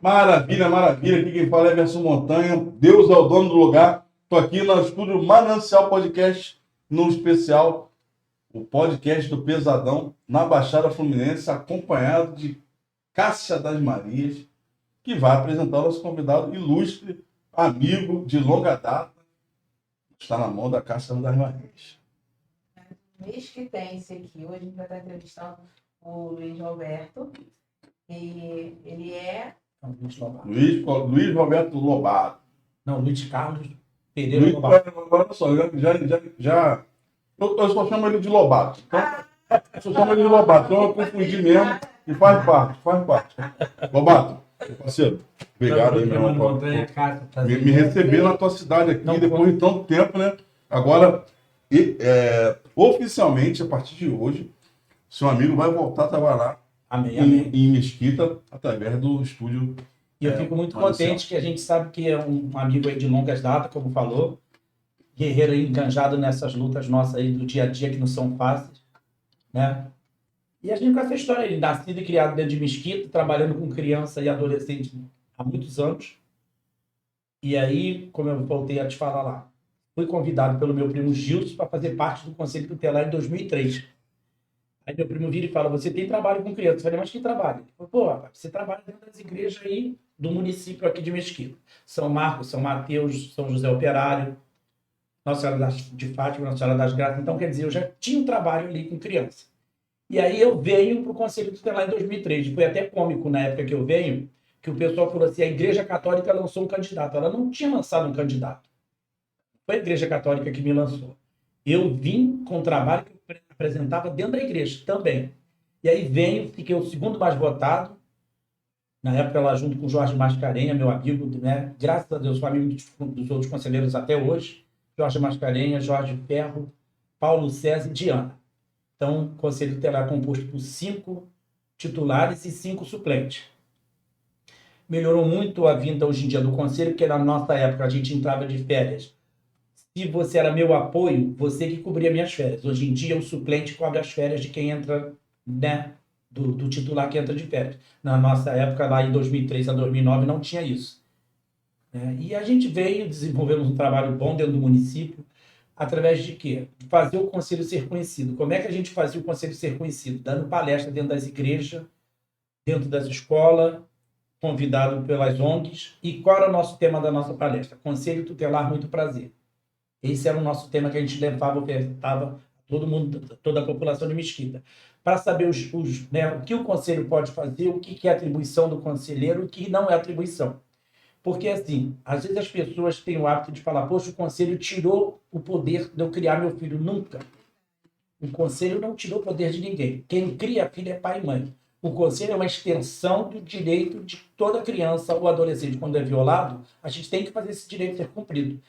Maravilha, maravilha. Aqui quem fala é Everson Montanha. Deus é o dono do lugar. Estou aqui no estúdio Manancial Podcast, no especial, o podcast do Pesadão, na Baixada Fluminense, acompanhado de Cássia das Marias, que vai apresentar o nosso convidado ilustre, amigo de longa data. Está na mão da Cássia das Marias. Mês que tem esse aqui. Hoje a gente vai estar entrevistando o Luiz Roberto. E ele é... Luiz Roberto Lobato. Não, Luiz Carlos Pereira Lobato. Olha só, eu só chamo ele de Lobato. Então, eu só chamo ele de Lobato. Então eu confundi mesmo e faz parte. Lobato, meu parceiro, obrigado aí, meu irmão, por me receber na tua cidade aqui, depois de tanto tempo, né? Agora, oficialmente, a partir de hoje, seu amigo vai voltar a trabalhar em Mesquita, através do estúdio. E eu fico muito contente que a gente sabe que é um amigo aí de longas datas, como falou, guerreiro aí enganjado nessas lutas nossas aí do dia a dia que não são fáceis, né? E a gente com essa história aí, nascido e criado dentro de Mesquita, trabalhando com criança e adolescente há muitos anos. E aí, como eu voltei a te falar lá, fui convidado pelo meu primo Gilson para fazer parte do Conselho Tutelar em 2003. Aí meu primo vira e fala, você tem trabalho com criança? Eu falei, mas que trabalho? Ele falou, pô, rapaz, você trabalha dentro das igrejas aí do município aqui de Mesquita. São Marcos, São Mateus, São José Operário, Nossa Senhora de Fátima, Nossa Senhora das Graças. Então, quer dizer, eu já tinha um trabalho ali com criança. E aí eu venho para o Conselho Tutelar em 2003. Foi até cômico na época que eu venho, que o pessoal falou assim, a Igreja Católica lançou um candidato. Ela não tinha lançado um candidato. Foi a Igreja Católica que me lançou. Eu vim com um trabalho que eu apresentava dentro da igreja também. E aí venho, fiquei o segundo mais votado, na época lá junto com o Jorge Mascarenha, meu amigo, né? Graças a Deus, sou amigo dos outros conselheiros até hoje. Jorge Mascarenha, Jorge Ferro, Paulo César e Diana. Então, o Conselho Tutelar é composto por 5 titulares e 5 suplentes. Melhorou muito a vinda hoje em dia do Conselho, porque na nossa época a gente entrava de férias. Se você era meu apoio, você que cobria minhas férias. Hoje em dia, o suplente cobre as férias de quem entra, né? Do titular que entra de férias. Na nossa época, lá em 2003 a 2009, não tinha isso. Né? E a gente veio, desenvolvemos um trabalho bom dentro do município, através de quê? De fazer o conselho ser conhecido. Como é que a gente fazia o conselho ser conhecido? Dando palestra dentro das igrejas, dentro das escolas, convidado pelas ONGs. E qual era o nosso tema da nossa palestra? Conselho Tutelar Muito Prazer. Esse era o nosso tema que a gente levava, ofertava todo mundo, toda a população de Mesquita, para saber né, o que o conselho pode fazer, o que é atribuição do conselheiro e o que não é atribuição. Porque, assim, às vezes as pessoas têm o hábito de falar, poxa, o conselho tirou o poder de eu criar meu filho. Nunca. O conselho não tirou o poder de ninguém. Quem cria filho é pai e mãe. O conselho é uma extensão do direito de toda criança ou adolescente. Quando é violado, a gente tem que fazer esse direito ser cumprido.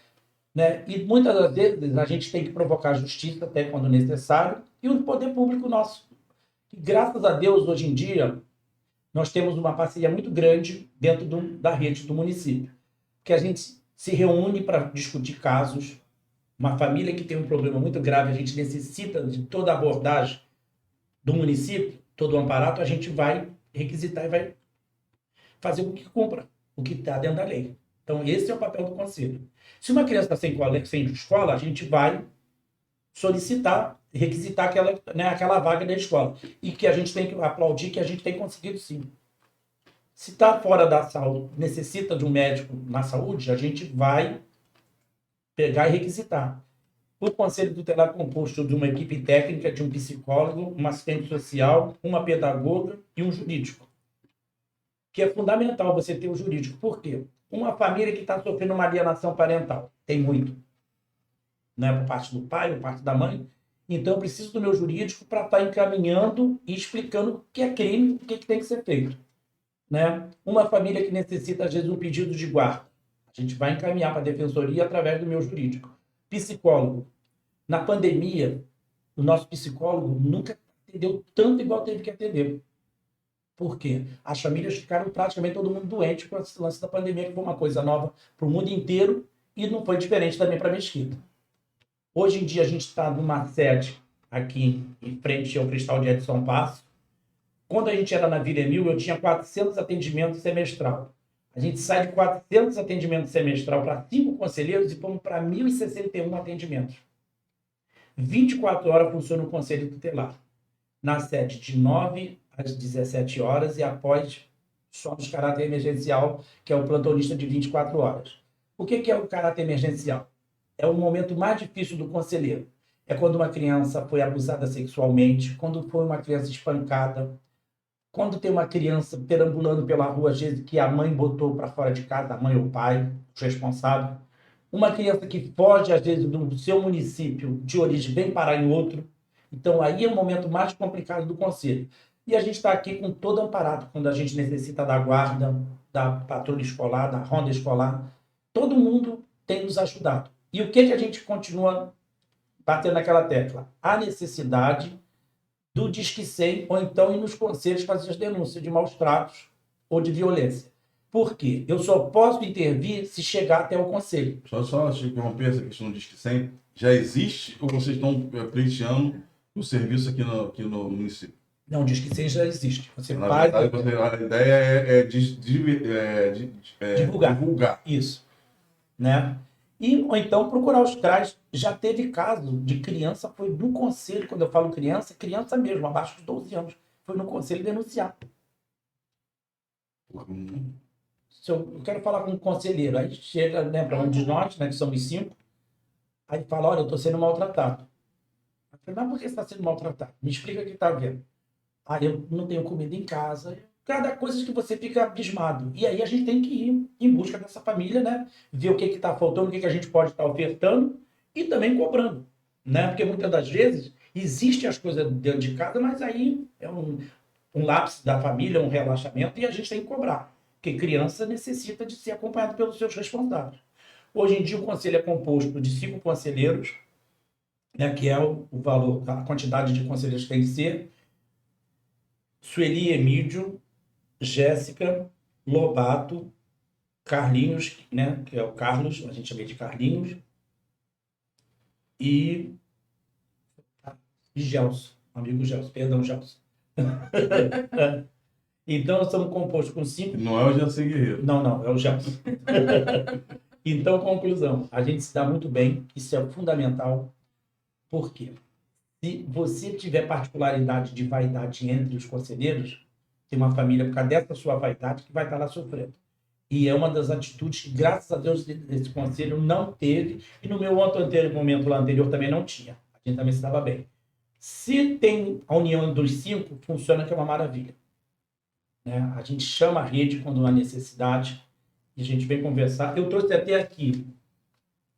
Né? E muitas das vezes a gente tem que provocar justiça até quando necessário e o poder público nosso. E, graças a Deus, hoje em dia, nós temos uma parceria muito grande dentro da rede do município, que a gente se reúne para discutir casos. Uma família que tem um problema muito grave, a gente necessita de toda a abordagem do município, todo o amparato, a gente vai requisitar e vai fazer o que cumpra, o que está dentro da lei. Então, esse é o papel do conselho. Se uma criança está sem escola, a gente vai solicitar, requisitar aquela vaga da escola. E que a gente tem que aplaudir que a gente tem conseguido sim. Se está fora da saúde, necessita de um médico na saúde, a gente vai pegar e requisitar. O Conselho Tutelar é composto de uma equipe técnica, de um psicólogo, uma assistente social, uma pedagoga e um jurídico. Que é fundamental você ter o jurídico. Por quê? Uma família que está sofrendo uma alienação parental, tem muito. Né? Por parte do pai, por parte da mãe. Então, eu preciso do meu jurídico para estar encaminhando e explicando o que é crime, o que tem que ser feito. Né? Uma família que necessita, às vezes, um pedido de guarda. A gente vai encaminhar para a defensoria através do meu jurídico. Psicólogo. Na pandemia, o nosso psicólogo nunca atendeu tanto igual teve que atender. Por quê? As famílias ficaram praticamente todo mundo doente com esse lance da pandemia, que foi uma coisa nova para o mundo inteiro e não foi diferente também para a Mesquita. Hoje em dia a gente está numa sede aqui em frente ao Cristal de Edson Passo. Quando a gente era na Vila Emil, eu tinha 400 atendimentos semestral. A gente sai de 400 atendimentos semestral para 5 conselheiros e vamos para 1.061 atendimentos. 24 horas funciona o conselho tutelar. Na sede de 9 às 17 horas e após só nos caráter emergencial, que é o plantonista de 24 horas. O que é o caráter emergencial? É o momento mais difícil do conselheiro. É quando uma criança foi abusada sexualmente, quando foi uma criança espancada, quando tem uma criança perambulando pela rua, às vezes que a mãe botou para fora de casa, a mãe ou o pai, o responsável. Uma criança que foge, às vezes, do seu município de origem, vem parar em outro. Então, aí é o momento mais complicado do conselho. E a gente está aqui com todo amparado, quando a gente necessita da guarda, da patrulha escolar, da ronda escolar. Todo mundo tem nos ajudado. E o que a gente continua batendo naquela tecla? A necessidade do Disque 100, ou então ir nos conselhos fazer as denúncias de maus tratos ou de violência. Por quê? Eu só posso intervir se chegar até o conselho. Só te interromper, essa questão do Disque 100 já existe ou vocês estão pleiteando o serviço aqui no município? Não, Disque 100 já existe. Você Na faz... verdade, a ideia é divulgar. Isso. Né? Ou então procurar os CRAs. Já teve caso de criança, foi no conselho, quando eu falo criança, criança mesmo, abaixo de 12 anos, foi no conselho denunciar. Se eu quero falar com um conselheiro, aí chega, né, para um de nós, né, que somos 5, aí fala, olha, eu estou sendo maltratado. Eu falei, mas por que você está sendo maltratado? Me explica o que está vendo. Ah, eu não tenho comida em casa. Cada coisa que você fica abismado. E aí a gente tem que ir em busca dessa família, né? Ver o que está faltando, o que a gente pode estar ofertando e também cobrando, né? Porque muitas das vezes existem as coisas dentro de casa, mas aí é um lápis da família, um relaxamento, e a gente tem que cobrar. Porque criança necessita de ser acompanhada pelos seus responsáveis. Hoje em dia o conselho é composto de 5 conselheiros, né, que é o valor, a quantidade de conselheiros que tem que ser. Sueli Emílio, Jéssica, Lobato, Carlinhos, né, que é o Carlos, a gente chama de Carlinhos, e Gelson, amigo Gelson, perdão, Gelson. Então, nós estamos compostos com 5... Não é o Jansen Guerreiro. Não, é o Gelson. Então, conclusão, a gente se dá muito bem, isso é fundamental. Por quê? Se você tiver particularidade de vaidade entre os conselheiros, tem uma família, por causa dessa sua vaidade, que vai estar lá sofrendo. E é uma das atitudes que, graças a Deus, esse conselho não teve, e no meu momento lá anterior também não tinha. A gente também se dava bem. Se tem a união dos 5, funciona que é uma maravilha. Né? A gente chama a rede quando há necessidade, e a gente vem conversar. Eu trouxe até aqui,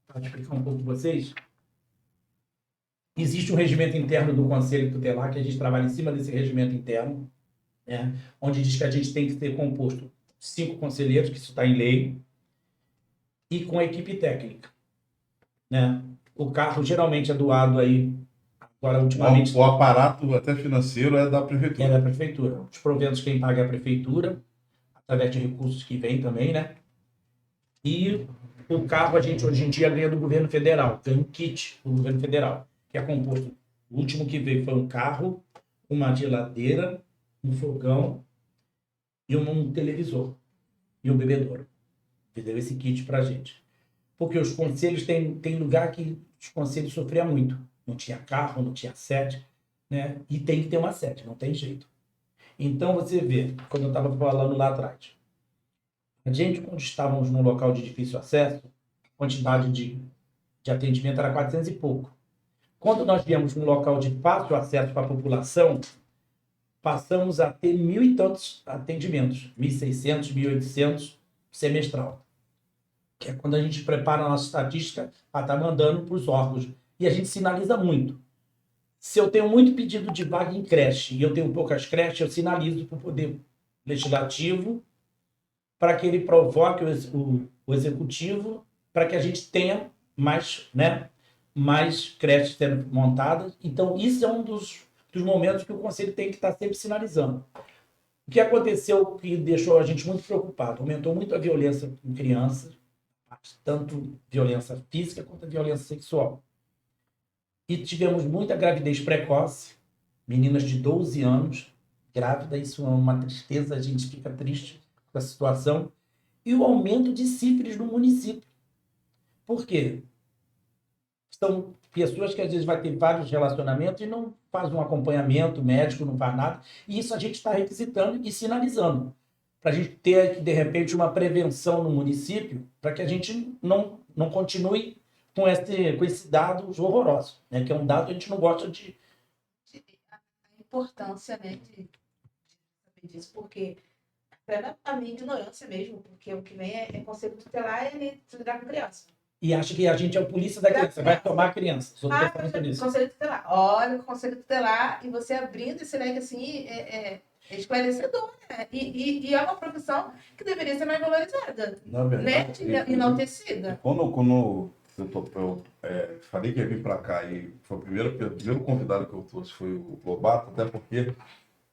para explicar um pouco para vocês, existe um regimento interno do Conselho Tutelar, que a gente trabalha em cima desse regimento interno, né? Onde diz que a gente tem que ter composto 5 conselheiros, que isso está em lei, e com a equipe técnica. Né? O carro geralmente é doado aí, agora ultimamente... O aparato até financeiro é da prefeitura. É da prefeitura. Os proventos quem paga é a prefeitura, através de recursos que vem também, né? E o carro a gente hoje em dia ganha do governo federal, ganha um kit do governo federal, que é composto, o último que veio foi um carro, uma geladeira, um fogão e um televisor e um bebedouro. Deu esse kit pra gente. Porque os conselhos, tem lugar que os conselhos sofriam muito. Não tinha carro, não tinha sede, né? E tem que ter uma sede, não tem jeito. Então você vê, quando eu estava falando lá atrás, a gente, quando estávamos num local de difícil acesso, a quantidade de atendimento era 400 e pouco. Quando nós viemos num local de fácil acesso para a população, passamos a ter 1.000 e tantos atendimentos, 1.600, 1.800 semestral. Que é quando a gente prepara a nossa estatística para estar mandando para os órgãos. E a gente sinaliza muito. Se eu tenho muito pedido de vaga em creche e eu tenho poucas creches, eu sinalizo para o Poder Legislativo para que ele provoque o Executivo para que a gente tenha mais, né, mais creches sendo montadas. Então, isso é um dos momentos que o Conselho tem que estar sempre sinalizando. O que aconteceu que deixou a gente muito preocupado? Aumentou muito a violência com crianças, tanto violência física quanto a violência sexual. E tivemos muita gravidez precoce, meninas de 12 anos, grávida, isso é uma tristeza, a gente fica triste com a situação. e o aumento de sífilis no município. Por quê? São pessoas que às vezes vai ter vários relacionamentos e não faz um acompanhamento médico, não faz nada. E isso a gente está requisitando e sinalizando. Para a gente ter, de repente, uma prevenção no município, para que a gente não continue com esse dado horroroso, né? Que é um dado que a gente não gosta de... A importância, né, de saber disso, porque até na minha ignorância mesmo, porque o que vem é conselho tutelar e lidar com criança. E acha que a gente é o polícia da criança, vai tomar a criança. Só Ah, tô falando nisso. conselho tutelar. Olha o conselho tutelar e você abrindo esse leque assim é esclarecedor, né? E é uma profissão que deveria ser mais valorizada, Na né? verdade, Enaltecida. quando falei que ia vir para cá e foi o primeiro convidado que eu trouxe foi o Lobato, até porque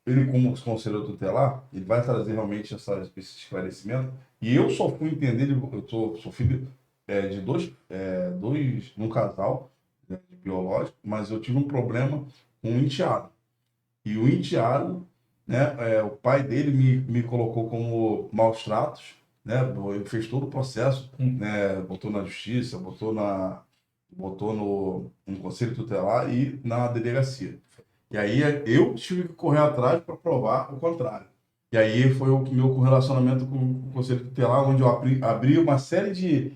ele, como conselheiro tutelar, ele vai trazer realmente esse esclarecimento. E eu só fui entender, sou filho de dois, num casal, né, biológico, mas eu tive um problema com um enteado. E o enteado, né, o pai dele me colocou como maus tratos, né, ele fez todo o processo, né, botou na justiça, botou no conselho tutelar e na delegacia. E aí eu tive que correr atrás para provar o contrário. E aí foi o meu correlacionamento com o conselho tutelar, onde eu abri uma série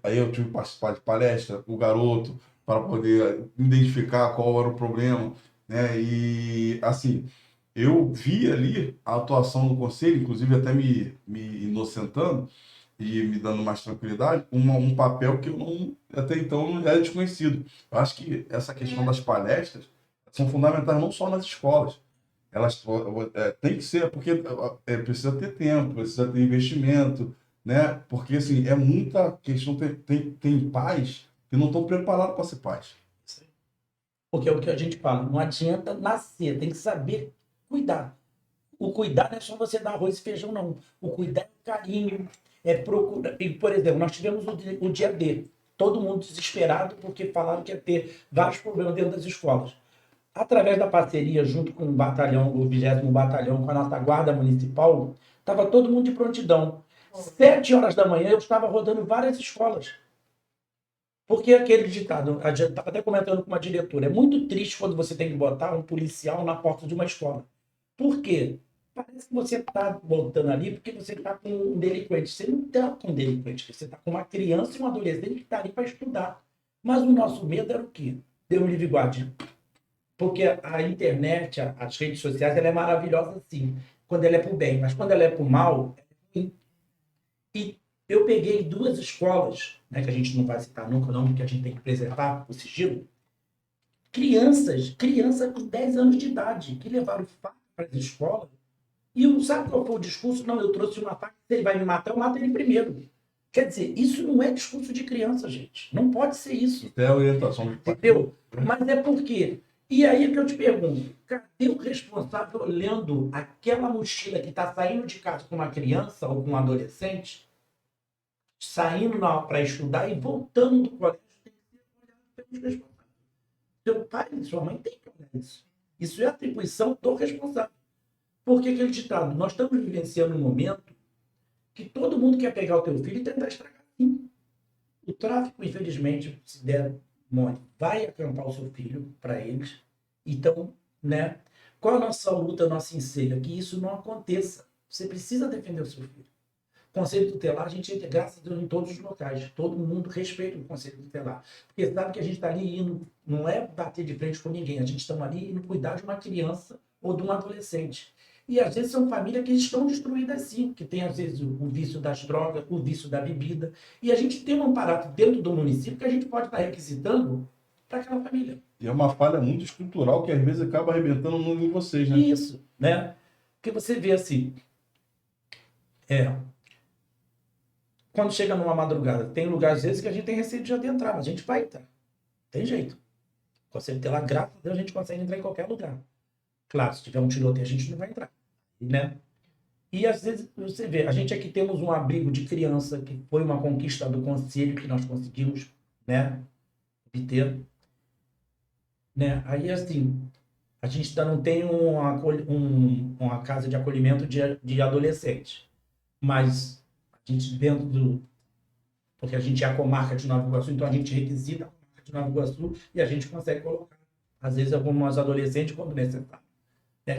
aí eu tive que participar de palestra, o garoto, para poder identificar qual era o problema, né? E assim, eu vi ali a atuação do conselho, inclusive até me inocentando e me dando mais tranquilidade, um papel que eu não, até então não era desconhecido. Eu acho que essa questão das palestras são fundamentais não só nas escolas. Elas tem que ser, porque precisa ter tempo, precisa ter investimento, né? Porque assim, é muita questão. Tem pais que não estão preparados para ser pais. Porque é o que a gente fala, não adianta nascer, tem que saber cuidar. O cuidar não é só você dar arroz e feijão, não. O cuidar é carinho, é procurar. E, por exemplo, nós tivemos o dia D. Todo mundo desesperado porque falaram que ia ter vários problemas dentro das escolas. Através da parceria, junto com o batalhão, o 20º Batalhão, com a nossa guarda municipal, estava todo mundo de prontidão. 7 horas da manhã eu estava rodando várias escolas. Porque aquele ditado, eu estava até comentando com uma diretora, é muito triste quando você tem que botar um policial na porta de uma escola. Por quê? Parece que você está botando ali porque você está com um delinquente. Você não está com um delinquente, você está com uma criança e um adolescente que está ali para estudar. Mas o nosso medo era o quê? Deus me livre guarde. Porque a internet, as redes sociais, ela é maravilhosa sim, quando ela é para o bem. Mas quando ela é para o mal, é ruim. E eu peguei 2 escolas, né, que a gente não vai citar nunca o nome, porque a gente tem que preservar o sigilo. Crianças com 10 anos de idade, que levaram faca para as escolas. E sabe qual foi o discurso? Não, eu trouxe uma faca, se ele vai me matar, eu mato ele primeiro. Quer dizer, isso não é discurso de criança, gente. Não pode ser isso. Até a orientação de pai. Entendeu? Mas é por quê? E aí que eu te pergunto, cadê o responsável olhando aquela mochila que está saindo de casa com uma criança ou com um adolescente, saindo para estudar e voltando do colégio? Tem que ser olhado pelos responsáveis. Seu pai e sua mãe têm que olhar isso. Isso é atribuição do responsável. Porque aquele ditado, nós estamos vivenciando um momento que todo mundo quer pegar o teu filho e tentar estragar. Sim. O tráfico, infelizmente, se der mole, vai acampar o seu filho para eles. Então, né? Qual a nossa luta, a nossa enseja? Que isso não aconteça. Você precisa defender o seu filho. Conselho tutelar, a gente entra, graças a Deus, em todos os locais. Todo mundo respeita o conselho tutelar. Porque sabe que a gente está ali indo, não é bater de frente com ninguém, a gente está ali indo cuidar de uma criança ou de um adolescente. E às vezes são famílias que estão destruídas sim, que tem às vezes o vício das drogas, o vício da bebida. E a gente tem um aparato dentro do município que a gente pode estar requisitando para aquela família. E é uma falha muito estrutural que às vezes acaba arrebentando em vocês, né? Isso, né? Porque você vê assim, quando chega numa madrugada, tem lugares às vezes que a gente tem receio de adentrar, mas a gente vai entrar. Tem jeito. Conselho tutelar, graças a Deus, a gente consegue entrar em qualquer lugar. Claro, se tiver um tiroteio, a gente não vai entrar, né? E às vezes, você vê, a gente aqui temos um abrigo de criança que foi uma conquista do conselho que nós conseguimos, né, obter, né? Aí, assim, a gente ainda não tem uma casa de acolhimento de adolescentes, mas A gente dentro do... Porque a gente é a comarca de Nova Iguaçu, então a gente requisita a comarca de Nova Iguaçu e a gente consegue colocar, às vezes, alguns adolescentes quando necessário.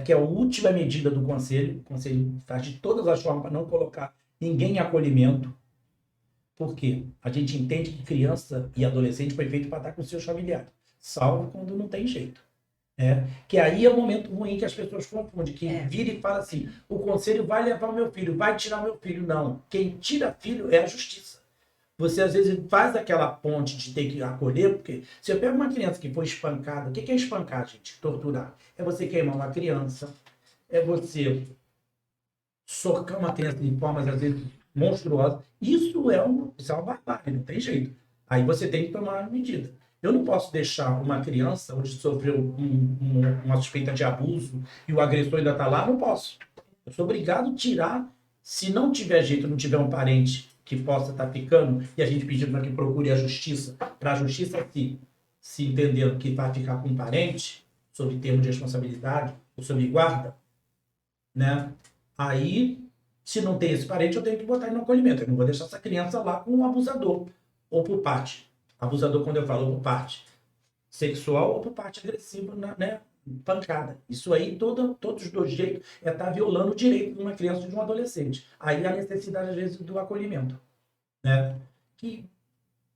Que é a última medida do Conselho. O Conselho faz de todas as formas para não colocar ninguém em acolhimento. Por quê? A gente entende que criança e adolescente foi feito para estar com seus familiares, salvo quando não tem jeito. Que aí é o momento ruim que as pessoas confundem, que vira e fala assim, o Conselho vai levar o meu filho, vai tirar o meu filho. Não. Quem tira filho é a justiça. Você, às vezes, faz aquela ponte de ter que acolher, porque se eu pego uma criança que foi espancada, o que é espancar, gente? Torturar. É você queimar uma criança, é você socar uma criança de formas, às vezes, monstruosas. Isso é uma barbárie, não tem jeito. Aí você tem que tomar uma medida. Eu não posso deixar uma criança onde sofreu uma suspeita de abuso e o agressor ainda está lá, não posso. Eu sou obrigado a tirar. Se não tiver jeito, não tiver um parente que possa estar ficando, e a gente pedindo para que procure a justiça, para a justiça se entendendo que vai ficar com um parente, sob termo de responsabilidade, ou sob guarda, né? Aí, se não tem esse parente, eu tenho que botar ele no acolhimento. Eu não vou deixar essa criança lá com um abusador, ou por parte. Abusador, quando eu falo, ou por parte sexual, ou por parte agressiva, né? Pancada. Isso aí, todos os dois jeitos, é estar violando o direito de uma criança ou de um adolescente. Aí a necessidade, às vezes, do acolhimento. Né? Que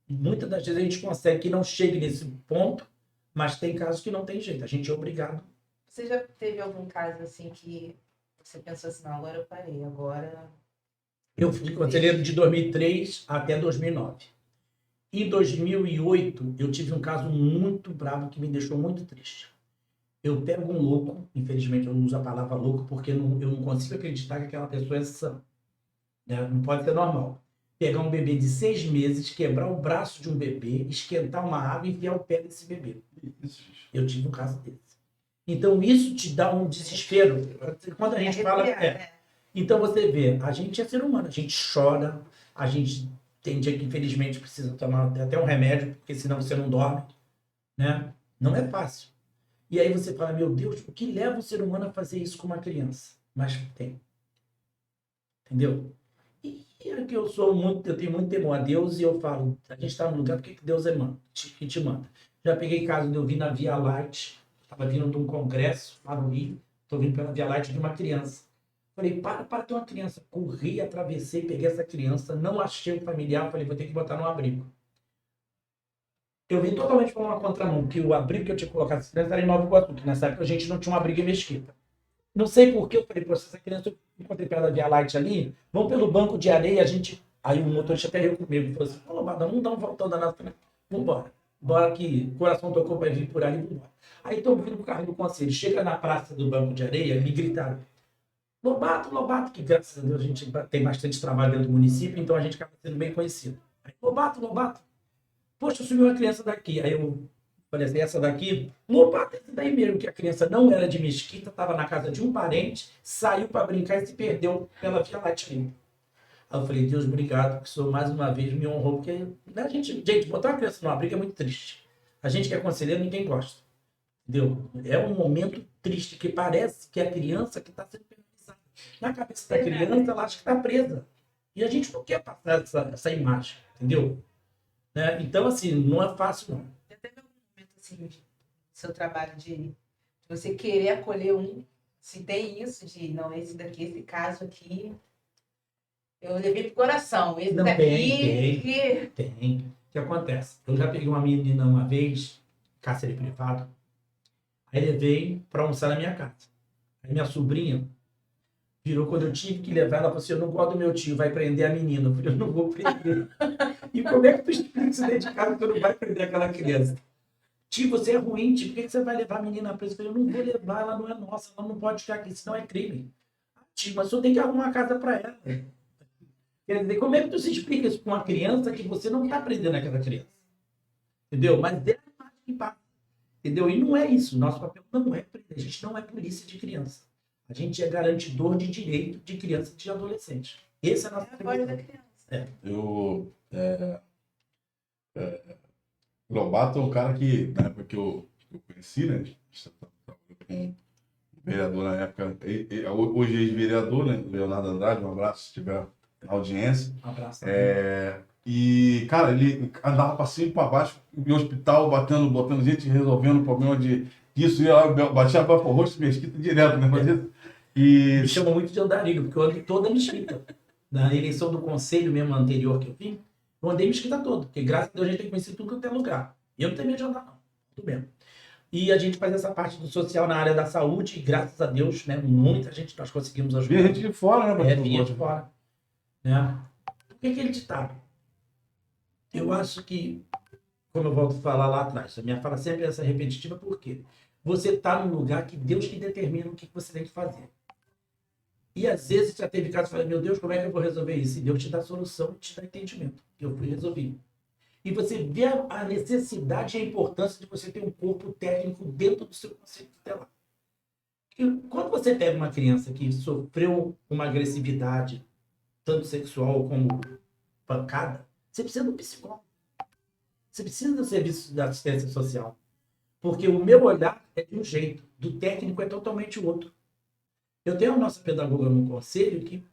muitas das vezes a gente consegue que não chegue nesse ponto, mas tem casos que não tem jeito. A gente é obrigado. Você já teve algum caso assim que você pensou assim, não, agora eu parei, agora... Eu fui conselheiro de 2003 até 2009. Em 2008, eu tive um caso muito bravo que me deixou muito triste. Eu pego um louco, infelizmente eu não uso a palavra louco porque eu não consigo acreditar que aquela pessoa é sã. Né? Não pode ser normal. Pegar um bebê de 6 meses, quebrar o braço de um bebê, esquentar uma água e enfiar o pé desse bebê. Eu tive um caso desse. Então isso te dá um desespero. Quando a gente fala... Então você vê, a gente é ser humano, a gente chora, a gente tem dia que infelizmente precisa tomar até um remédio, porque senão você não dorme. Né? Não é fácil. E aí você fala, meu Deus, o que leva o ser humano a fazer isso com uma criança? Mas tem. Entendeu? E é que eu tenho muito temor a Deus e eu falo, a gente está no lugar porque Deus é que te manda. Já peguei caso de eu vir na Via Láctea, estava vindo de um congresso lá no Rio, estou vindo pela Via Láctea de uma criança. Falei, para ter uma criança. Corri, atravessei, peguei essa criança, não achei o familiar, falei, vou ter que botar no abrigo. Eu vim totalmente para uma contramão, que o abrigo que eu tinha colocado essa criança era em Nova Iguaçu, que nessa época a gente não tinha um abrigo em Mesquita. Não sei por que eu falei, essa criança, eu encontrei pela Via Láctea ali, vamos pelo banco de areia, Aí o motorista até riu comigo e falou assim, vamos dar um voltão danado. Vamos embora. Bora que o coração tocou para vir por ali, vamos embora. Aí estou vindo com o carro do conselho, chega na praça do banco de areia, me gritaram, Lobato, que graças a Deus a gente tem bastante trabalho dentro do município, então a gente acaba sendo bem conhecido. Aí, Lobato. Poxa, sumiu uma criança daqui. Aí eu falei assim, essa daqui, Lobato, esse daí mesmo, que a criança não era de Mesquita, estava na casa de um parente, saiu para brincar e se perdeu pela Via Láctea. Aí eu falei, Deus, obrigado, porque o Senhor mais uma vez me honrou, porque a gente, botar uma criança numa briga é muito triste. A gente que é conselheiro, ninguém gosta. Entendeu? É um momento triste, que parece que a criança que está sendo penalizada. Na cabeça da criança, ela acha que está presa. E a gente não quer passar essa imagem, entendeu? Né? Então, assim, não é fácil, não. Já teve algum momento, assim, do seu trabalho de você querer acolher um, se tem isso, de, não, esse daqui, esse caso aqui, eu levei pro coração, esse Não, daqui... Tem. O que acontece? Eu já peguei uma menina uma vez, cárcere privado, aí levei para almoçar na minha casa. Aí minha sobrinha virou, quando eu tive que levar, ela falou assim, eu não gosto do meu tio, vai prender a menina. Eu falei, eu não vou prender. E como é que tu explica isso dentro de casa que tu não vai prender aquela criança? Tio, você é ruim, tio, por que você vai levar a menina presa? Eu falei, eu não vou levar, ela não é nossa, ela não pode ficar aqui, senão é crime. Tio, mas o senhor tem que arrumar uma casa para ela. Quer dizer, como é que tu se explica isso para uma criança que você não está prendendo aquela criança? Entendeu? Mas é a imagem que passa. Entendeu? E não é isso. Nosso papel não é prender. A gente não é polícia de criança. A gente é garantidor de direito de criança e de adolescente. Esse é a nossa voz da criança. Lobato é um cara que, na época que eu conheci, né? Com vereador na época, hoje ex-vereador, né? Leonardo Andrade, um abraço se estiver na audiência. Um abraço. E, cara, ele andava para cima e para baixo, no hospital, botando gente, resolvendo problema de isso, e batia a bola pro rosto mesquita direto, né? Me chamam muito de andarilho, porque eu andei toda a mesquita. Na eleição do conselho mesmo anterior que eu vim, eu andei mesquita toda, porque graças a Deus a gente tem que conhecer tudo que tem lugar. E eu não tenho medo de andar, não. Tudo bem. E a gente faz essa parte do social na área da saúde, e graças a Deus, né, muita gente nós conseguimos ajudar. Vinha gente de fora, né? Vinha de fora. Né? Por que aquele ditado? Eu acho que, como eu volto a falar lá atrás, a minha fala sempre é essa repetitiva, porque você está num lugar que Deus que determina o que você tem que fazer. E às vezes já teve casos que fala, meu Deus, como é que eu vou resolver isso? E Deus te dá a solução, te dá entendimento. Eu fui resolver. E você vê a necessidade e a importância de você ter um corpo técnico dentro do seu conselho tutelar. Porque quando você pega uma criança que sofreu uma agressividade, tanto sexual como pancada, você precisa de um psicólogo. Você precisa do serviço de assistência social. Porque o meu olhar é de um jeito, do técnico é totalmente outro. Eu tenho a nossa pedagoga no conselho que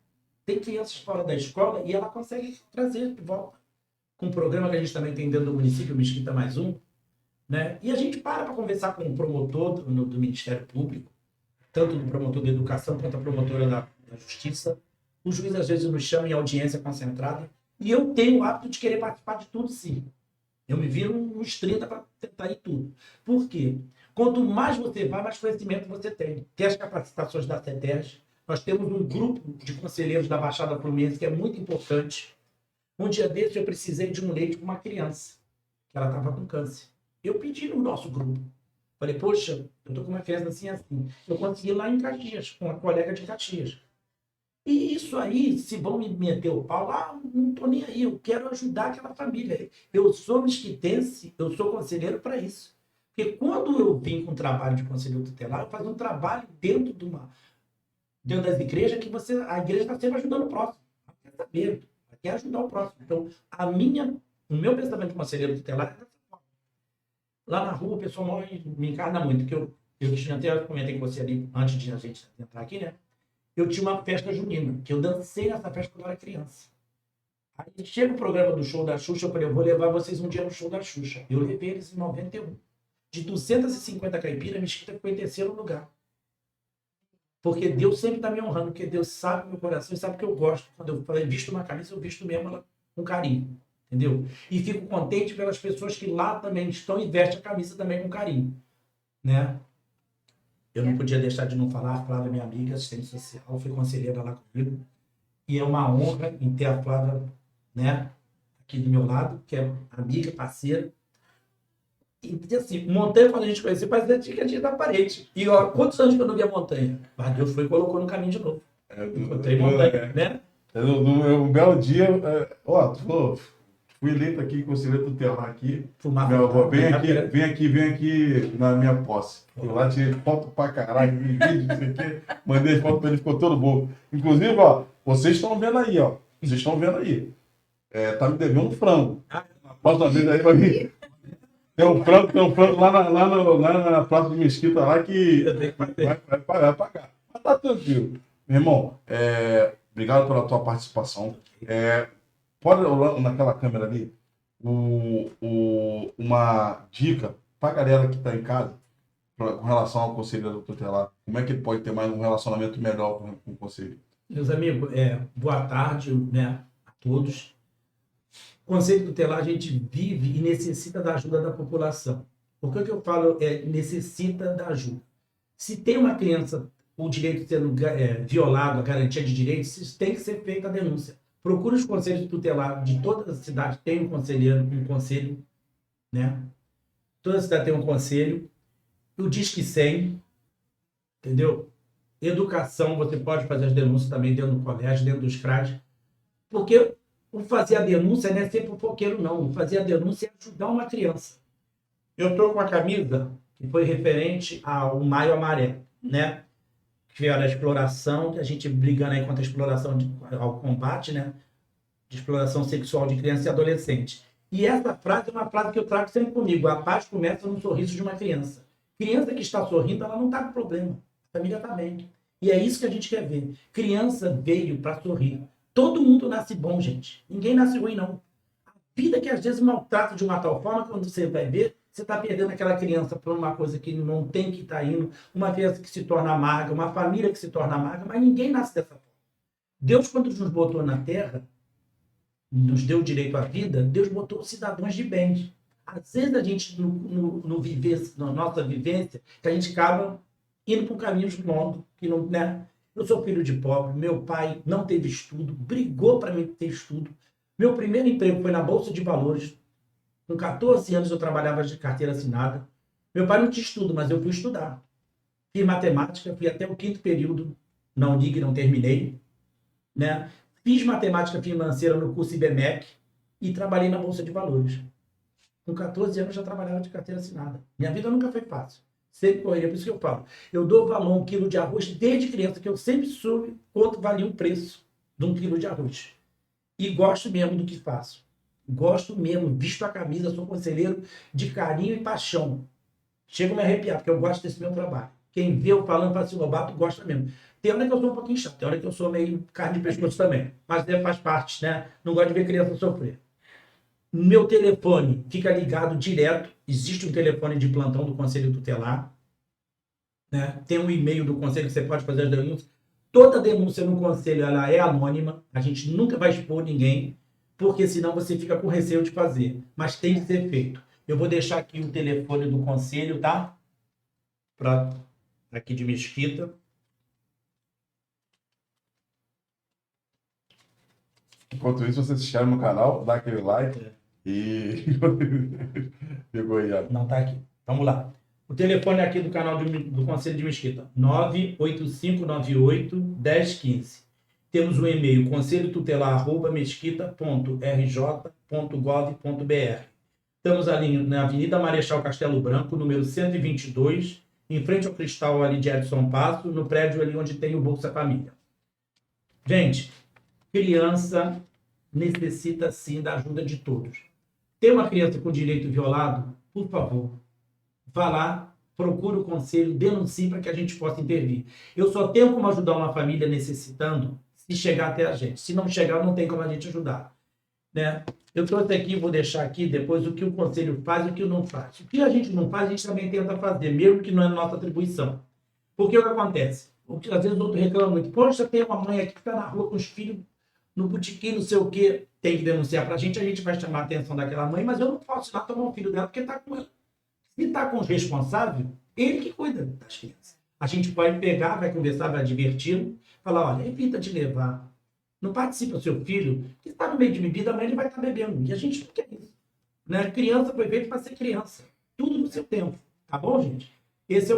tem crianças fora da escola e ela consegue trazer de volta. Com um programa que a gente também tem dentro do município, Mesquita Mais Um, né? E a gente para conversar com o promotor do Ministério Público, tanto do promotor da educação quanto a promotora da justiça. O juiz às vezes nos chama em audiência concentrada e eu tenho o hábito de querer participar de tudo, sim. Eu me viro uns 30 para tentar ir tudo. Por quê? Quanto mais você vai, mais conhecimento você tem. Tem as capacitações da CETES. Nós temos um grupo de conselheiros da Baixada Fluminense que é muito importante. Um dia desses eu precisei de um leite para uma criança, que ela estava com câncer. Eu pedi no nosso grupo. Falei, poxa, eu estou com uma criança assim. Eu consegui lá em Caxias, com uma colega de Caxias. E isso aí, se vão me meter o pau, não estou nem aí, eu quero ajudar aquela família. Eu sou mesquitense, eu sou conselheiro para isso. Porque quando eu vim com o trabalho de conselheiro tutelar, eu faço um trabalho dentro das igrejas que a igreja está sempre ajudando o próximo. Ela quer saber, ela quer ajudar o próximo. Então, o meu pensamento de conselheiro tutelar é dessa forma. Lá na rua, o pessoal não me encarna muito, porque eu tinha até comentei com você ali, antes de a gente entrar aqui, né? Eu tinha uma festa junina, que eu dancei nessa festa quando eu era criança. Aí chega o programa do show da Xuxa, eu falei, eu vou levar vocês um dia no show da Xuxa. Eu levei eles em 91. De 250 caipiras, Mesquita ficou em terceiro lugar. Porque Deus sempre está me honrando, porque Deus sabe o meu coração e sabe que eu gosto. Quando eu falei, visto uma camisa, eu visto mesmo ela com carinho. Entendeu? E fico contente pelas pessoas que lá também estão e vestem a camisa também com carinho. Né? Eu não podia deixar de não falar, a Flávia é minha amiga, assistente social, foi conselheira lá comigo. E é uma honra em ter a Flávia, né, aqui do meu lado, que é amiga, parceira. E assim, Montanha, quando a gente conheceu, parecia que a gente da parede. E ó, quantos anos que eu não vi a Montanha? Mas Deus foi e colocou no caminho de novo. Encontrei Montanha, né? Um belo dia, fui eleito aqui, conselheiro tutelar aqui. Meu avô, vem aqui na minha posse. Eu lá tirei foto pra caralho, vídeo, não sei o quê. Mandei as fotos pra ele, ficou todo bom. Inclusive, ó, vocês estão vendo aí, ó. Vocês estão vendo aí. Tá me devendo um frango. Próxima vez aí vai vir. Tem um frango lá na Praça de Mesquita lá que vai pagar. Mas tá tranquilo. Meu irmão, obrigado pela tua participação. Pode olhar naquela câmera ali uma dica para a galera que está em casa com relação ao conselheiro tutelar. Como é que ele pode ter mais um relacionamento melhor com o conselho? Meus amigos, boa tarde, né, a todos. O Conselho Tutelar, a gente vive e necessita da ajuda da população. Por que eu falo necessita da ajuda? Se tem uma criança, o direito sendo violado, a garantia de direitos, tem que ser feita a denúncia. Procure os conselhos tutelares de toda a cidade, tem um conselho, né? Toda cidade tem um conselho. O Disque 100, entendeu? Educação, você pode fazer as denúncias também dentro do colégio, dentro dos CRAs. Porque o fazer a denúncia não é ser fofoqueiro, não. O fazer a denúncia é ajudar uma criança. Eu estou com uma camisa que foi referente ao Maio Amarelo, né? Que era a exploração, que a gente brigando aí contra a exploração, ao combate, né? De exploração sexual de criança e adolescente. E essa frase é uma frase que eu trago sempre comigo. A paz começa no sorriso de uma criança. Criança que está sorrindo, ela não está com problema. A família está bem. E é isso que a gente quer ver. Criança veio para sorrir. Todo mundo nasce bom, gente. Ninguém nasce ruim, não. A vida que às vezes maltrata de uma tal forma que quando você vai ver, você está perdendo aquela criança por uma coisa que não tem que estar indo, uma criança que se torna amarga, uma família que se torna amarga, mas ninguém nasce dessa forma. Deus, quando nos botou na Terra, nos deu direito à vida, Deus botou cidadãos de bens. Às vezes a gente, na nossa vivência, que a gente acaba indo por caminhos longos, que não, né? Eu sou filho de pobre, meu pai não teve estudo, brigou para mim ter estudo. Meu primeiro emprego foi na Bolsa de Valores. Com 14 anos eu trabalhava de carteira assinada. Meu pai não tinha estudo, mas eu fui estudar. Fiz matemática, fui até o 5º período, na Unig, não terminei, né? Fiz matemática financeira no curso IBMEC e trabalhei na Bolsa de Valores. Com 14 anos já trabalhava de carteira assinada. Minha vida nunca foi fácil. Sempre correria, por isso que eu falo. Eu dou valor a 1 quilo de arroz desde criança, que eu sempre soube quanto valia o preço de 1 quilo de arroz. E gosto mesmo do que faço. Gosto mesmo, visto a camisa, sou conselheiro de carinho e paixão. Chego a me arrepiar, porque eu gosto desse meu trabalho. Quem vê eu falando, fala assim, Lobato gosta mesmo. Tem hora que eu sou um pouquinho chato, tem hora que eu sou meio carne de pescoço também. Mas faz parte, né? Não gosto de ver criança sofrer. Meu telefone fica ligado direto. Existe um telefone de plantão do Conselho Tutelar. Né? Tem um e-mail do Conselho que você pode fazer as denúncias. Toda denúncia no Conselho ela é anônima. A gente nunca vai expor ninguém, porque senão você fica com receio de fazer. Mas tem que ser feito. Eu vou deixar aqui o telefone do Conselho, tá? Aqui de Mesquita. Enquanto isso, você se inscreve no canal, dá aquele like e... Pegou aí, ó. Não, tá aqui. Vamos lá. O telefone aqui do canal do Conselho de Mesquita, 98598-1015. Temos o e-mail conselhotutelar@mesquita.rj.gov.br. Estamos ali na Avenida Marechal Castelo Branco, número 122, em frente ao Cristal ali de Edson Passo, no prédio ali onde tem o Bolsa Família. Gente, criança necessita sim da ajuda de todos. Tem uma criança com direito violado? Por favor, vá lá, procure o conselho, denuncie para que a gente possa intervir. Eu só tenho como ajudar uma família necessitando se chegar até a gente. Se não chegar, não tem como a gente ajudar. Né? Eu trouxe aqui, vou deixar aqui depois o que o conselho faz e o que não faz. O que a gente não faz, a gente também tenta fazer, mesmo que não é nossa atribuição. Porque o que acontece? Porque às vezes o outro reclama muito. Poxa, tem uma mãe aqui que está na rua com os filhos no botequim, não sei o quê. Tem que denunciar para a gente vai chamar a atenção daquela mãe, mas eu não posso ir lá tomar o filho dela porque está com ela. Se está com o responsável, ele que cuida das crianças. A gente pode pegar, vai conversar, vai diverti-lo, falar, olha, evita de levar. Não participa do seu filho, que está no meio de bebida, mas ele vai estar bebendo. E a gente não quer isso. Né? Criança foi feita para ser criança. Tudo no seu tempo. Tá bom, gente? Esse é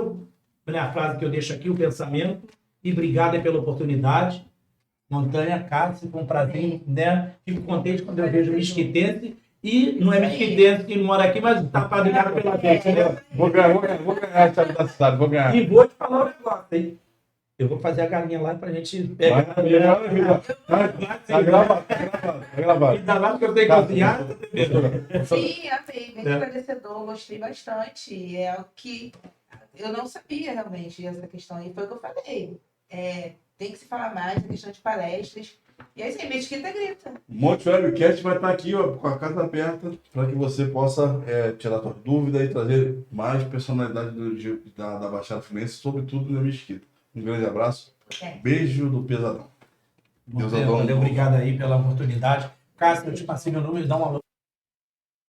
a frase que eu deixo aqui, o pensamento. E obrigado pela oportunidade. Montanha, Cássio, com um prazer, né? Fico contente quando eu vejo mesquitense. E não é mesquitense que mora aqui, mas está padrinhado pela gente, né? Vou ganhar a chave da cidade, vou ganhar. E vou te falar um negócio, hein? Eu vou fazer a galinha lá pra gente pegar. Tá gravado. Ainda mais que eu tenho que cozinhar. Sim, amei, bem esclarecedor, gostei bastante. É o que eu não sabia realmente essa questão. E foi o que eu falei. Tem que se falar mais da questão de palestras. E aí, Mesquita grita. Monte Webcast vai estar aqui, ó, com a casa aberta, para que você possa tirar suas dúvidas e trazer mais personalidade da Baixada Fluminense, sobretudo na Mesquita. Um grande abraço. Beijo do Pesadão. Deus abençoe. Obrigado aí pela oportunidade. Cássio, eu te passei meu número, dá uma